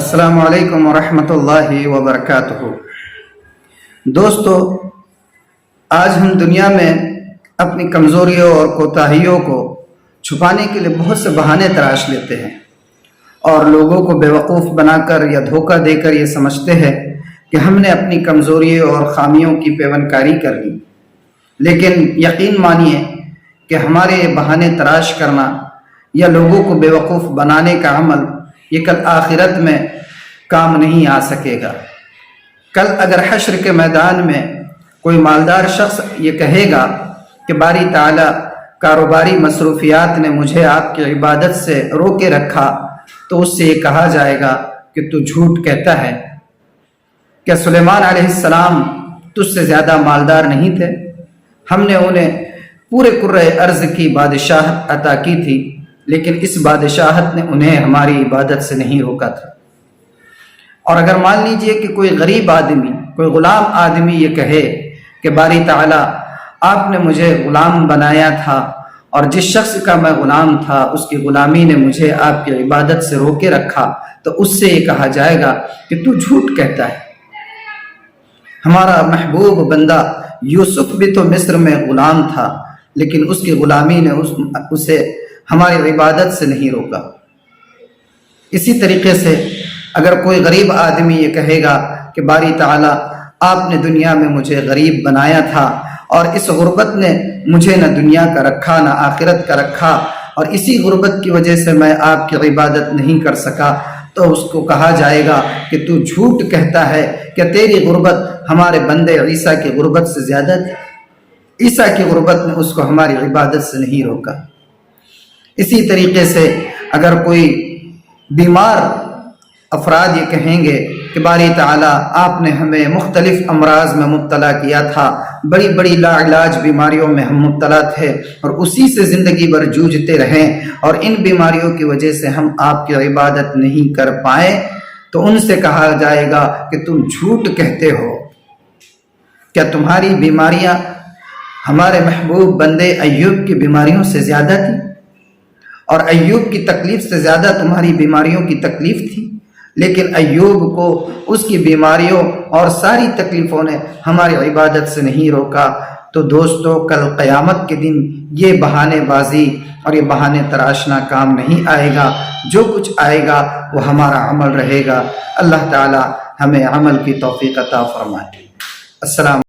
السلام علیکم ورحمۃ اللہ وبرکاتہ۔ دوستو، آج ہم دنیا میں اپنی کمزوریوں اور کوتاہیوں کو چھپانے کے لیے بہت سے بہانے تراش لیتے ہیں اور لوگوں کو بیوقوف بنا کر یا دھوکہ دے کر یہ سمجھتے ہیں کہ ہم نے اپنی کمزوریوں اور خامیوں کی پیوند کر لی۔ لیکن یقین مانیے کہ ہمارے یہ بہانے تراش کرنا یا لوگوں کو بیوقوف بنانے کا عمل یہ کل آخرت میں کام نہیں آ سکے گا۔ کل اگر حشر کے میدان میں کوئی مالدار شخص یہ کہے گا کہ باری تعالیٰ کاروباری مصروفیات نے مجھے آپ کی عبادت سے روکے رکھا، تو اس سے یہ کہا جائے گا کہ تو جھوٹ کہتا ہے۔ کیا سلیمان علیہ السلام تجھ سے زیادہ مالدار نہیں تھے؟ ہم نے انہیں پورے کرۂ ارض کی بادشاہت عطا کی تھی، لیکن اس بادشاہت نے انہیں ہماری عبادت سے نہیں روکا تھا۔ اور اگر مان لیجئے کہ کوئی غریب آدمی، کوئی غلام آدمی یہ کہے کہ باری تعالیٰ آپ نے مجھے غلام بنایا تھا اور جس شخص کا میں غلام تھا اس کی غلامی نے مجھے آپ کی عبادت سے روکے رکھا، تو اس سے یہ کہا جائے گا کہ تو جھوٹ کہتا ہے۔ ہمارا محبوب بندہ یوسف بھی تو مصر میں غلام تھا، لیکن اس کی غلامی نے اسے ہماری عبادت سے نہیں روکا۔ اسی طریقے سے اگر کوئی غریب آدمی یہ کہے گا کہ باری تعالیٰ آپ نے دنیا میں مجھے غریب بنایا تھا اور اس غربت نے مجھے نہ دنیا کا رکھا نہ آخرت کا رکھا، اور اسی غربت کی وجہ سے میں آپ کی عبادت نہیں کر سکا، تو اس کو کہا جائے گا کہ تو جھوٹ کہتا ہے۔ کہ تیری غربت ہمارے بندے عیسیٰ کی غربت سے زیادہ تھی؟ عیسیٰ کی غربت نے اس کو ہماری عبادت سے نہیں روکا۔ اسی طریقے سے اگر کوئی بیمار افراد یہ کہیں گے کہ باری تعالیٰ آپ نے ہمیں مختلف امراض میں مبتلا کیا تھا، بڑی بڑی لا علاج بیماریوں میں ہم مبتلا تھے اور اسی سے زندگی بھر جوجھتے رہیں، اور ان بیماریوں کی وجہ سے ہم آپ کی عبادت نہیں کر پائے، تو ان سے کہا جائے گا کہ تم جھوٹ کہتے ہو۔ کیا تمہاری بیماریاں ہمارے محبوب بندے ایوب کی بیماریوں سے زیادہ تھی؟ اور ایوب کی تکلیف سے زیادہ تمہاری بیماریوں کی تکلیف تھی؟ لیکن ایوب کو اس کی بیماریوں اور ساری تکلیفوں نے ہماری عبادت سے نہیں روکا۔ تو دوستو، کل قیامت کے دن یہ بہانے بازی اور یہ بہانے تراشنا کام نہیں آئے گا۔ جو کچھ آئے گا وہ ہمارا عمل رہے گا۔ اللہ تعالی ہمیں عمل کی توفیق عطا فرمائے۔ السلام